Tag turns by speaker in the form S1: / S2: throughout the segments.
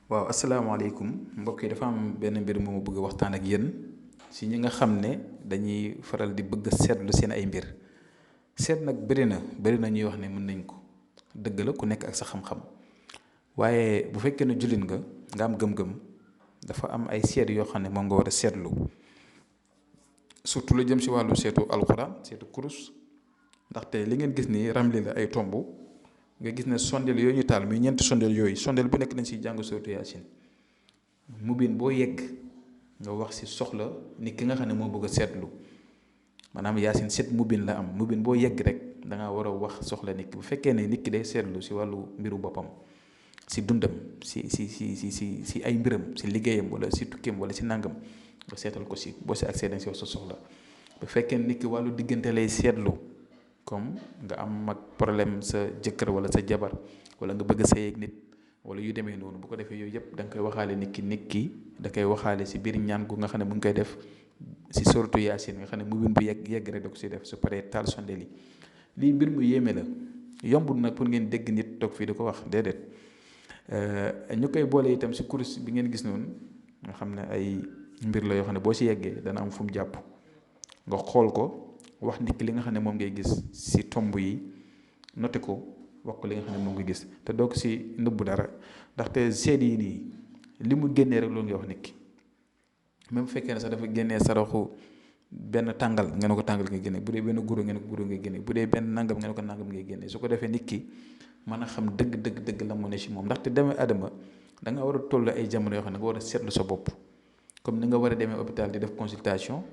S1: waaw asalaamaaleykum mbokk yi dafa am benn mbir mu ma bëgg a waxtaan ak yéen si ñi nga xam ne dañuy faral di bëgg a seetlu seen ay mbir seet nag bëri na ñuy wax ne mën nañ ko dëgg la ku nekk ak sa xam-xam waaye bu fekkee ne jullit nga am gëm-gëm dafa am ay seet yoo xam ne moom nga war a seetlu surtout lu jëm si wàllu seetu alxuraan seetu kurus ndaxte li ngeen gis ni ramli la ay tomb nga gis ne sondeel yooyu ñu taal muy ñeenti sondeel yooyu sondeel bu nekk nañ si jàng sootu yaasin mubin boo yegg nga wax si soxla nit ki nga xam ne moo bëgg a seetlu maanaam yaasin set mubin la am mubin boo yegg rek da ngaa war a wax soxla nit ki bu fekkee ne nit ki day seetlu si wàllu mbiru boppam si dundam si ay mbiram si liggéeyam wala si tukkeem wala si nangam nga seetal ko si boo si accès dañ si wax sa soxla bu fekkee nit ki wàllu diggante lay seetlu comme nga am ak problème sa jëkkër wala sa jabar wala nga bëgg a sëy ak nit wala yu demee noonu bu ko defee yooyu yëpp da nga koy waxaale nit ki da koy waxaale si biir ñaan gu nga xam ne mu ngi koy def si sortu yaasin nga xam ne mu bu yegg rek da ko si def su paree taal sondeel yi lii mbir mu yéeme la yombul nag pour ngeen dégg nit toog fii di ko wax déedéet ñu koy boole itam si kurus bi ngeen gis noonu nga xam ne ay mbir la yoo xam ne boo si yeggee dana am fu mu jàpp nga xool ko wax nit ki li nga xam ne moom ngay gis si tomb yi noté ko wax ko li nga xam ne moom ngay gis te doo ko si nëbbu dara ndaxte seede yi nii li mu génnee rek loolu ngay wax nit ki même bu fekkee ne sax dafa génnee saraxu benn tàngal nga ne ko tàngal ngay génne bu dee benn guro nga ne ko guro ngay génne bu dee benn nangam nga ne ko nangam ngay génne su ko defee nit ki mën a xam dëgg la mu ne si moom ndaxte demee adama da nga war a toll ay jamono yoo xam ne nga war a seetlu sa bopp comme ni nga war a demee hôpital di def consultation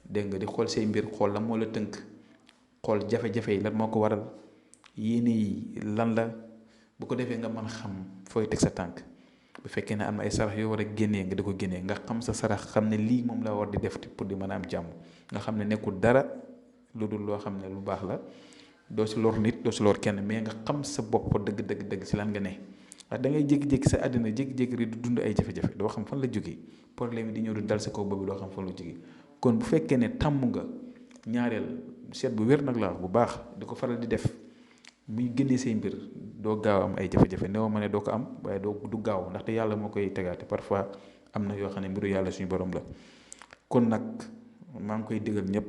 S1: dégg nga di xool say mbir xool la moo la tënk xool jafe-jafe yi lan moo ko waral yéene yi lan la bu ko defee nga mën a xam fooy teg sa tànk bu fekkee ne am na ay sarax yoo war a génnee nga di ko génnee nga xam sa sarax xam ne lii moom la war di def pour di mën a am jàmm nga xam ne nekkul dara lu dul loo xam ne lu baax la doo si lor nit doo si lor kenn mais nga xam sa bopp dëgg si lan nga ne ndax da ngay jékki-jékki sa àddina jékki-jékki rek di dund ay jafe-jafe doo xam fan la jógee problème yi di ñëw di dal sa kaw boobu doo xam fan la jógee kon bu fekkee ne tàmm nga ñaareel seet bu wér nag la bu baax di ko faral di def muy génnee say mbir doo gaaw am ay jafe-jafe néew ma ne doo ko am waaye du gaaw ndaxte yàlla moo koy tegaate parfois am na yoo xam ne mbiru yàlla suñu borom la. kon nag maa ngi koy digal ñëpp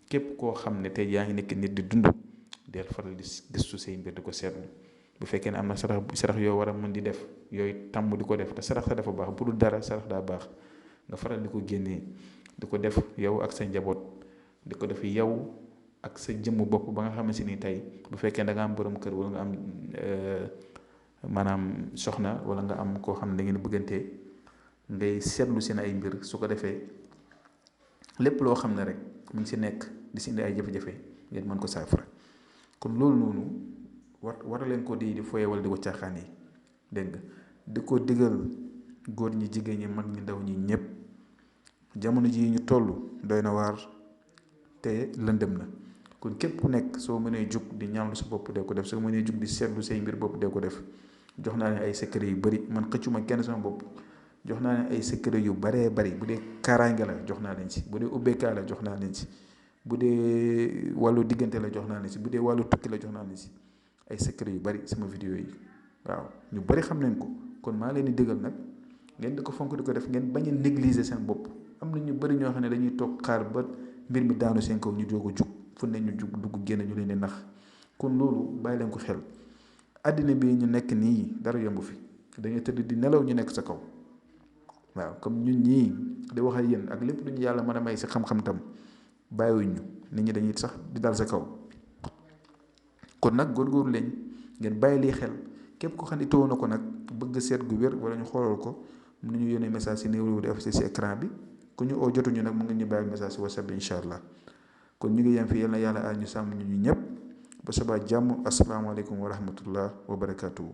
S1: képp koo xam ne tey yaa ngi nekk nit di dund del faral di gëstu say mbir di ko seetlu bu fekkee ne am na sarax yoo war a mën di def yooyu tàmm di ko def te sarax sa dafa baax bu dul dara sarax daa baax nga faral di ko génnee. di ko def yow ak sa njaboot di ko def yow ak sa jëmm bopp ba nga xamante ni tey bu fekkee da nga am borom kër wala nga am maanaam soxna wala nga am koo xam ne da ngeen bëggantee ngay seetlu seen ay mbir su ko defee lépp loo xam ne rek mu ngi si nekk di si indi ay jafe-jafe ngeen mën ko saafara kon loolu noonu war leen ko di foye wala di ko caaxaan yi dégg nga di ko digal góor ñi jigéen ñi mag ñi ndaw ñi ñëpp. jamono ji ñu toll doy na waar te lëndëm na kon képp ku nekk soo mënee jug di ñaanlu sa bopp dee ko def soo mënee jug di seetlu say mbir bopp dee ko def jox naa ne ay secret yu bari man xëccuma kenn sama bopp jox naa ne ay secret yu baree bari bu dee kaaraange la jox naa leen si bu dee ubbeekaay la jox naa leen si bu dee wàllu diggante la jox naa leen si bu dee wàllu tukki la jox naa leen si ay secret yu bari sama vidéo yi waaw ñu bari xam nañ ko kon maa leen di dëggal nag ngeen di ko fonk di ko def ngeen bañ a négliger seen bopp. am na ñu bëri ñoo xam ne dañuy toog xaar ba mbir mi daanu seen kaw ñu doog a jug fu ne ñu jug dugg génn ñu leen di nax kon loolu bàyyi leen ko xel àddina bi ñu nekk nii dara yomb fi dañuy tëdd di nelaw ñu nekk sa kaw waaw comme ñun ñii di wax ak yéen ak lépp lu ñu yàlla mën a may si xam-xam tam bàyyiwuñ ñu nit ñi dañuy sax di dal sa kaw kon nag góorgóorlu leen ngeen bàyyi lii xel képp ko xam ne itoo na ko nag bëgg seet gu wér wala ñu xoolal ko mën nañu yónnee message si numéro di affiché si écran bi. ku ñu oo jotuñu nag mu ngi ñu bàyyi message si whatsapp bi incha allah kon ñu ngi yem fi yal na yàlla aar ñu sàmm ñu ñëpp ba subaa jàmm asalaamaaleykum wa rahmatullah wa barakaatuhu.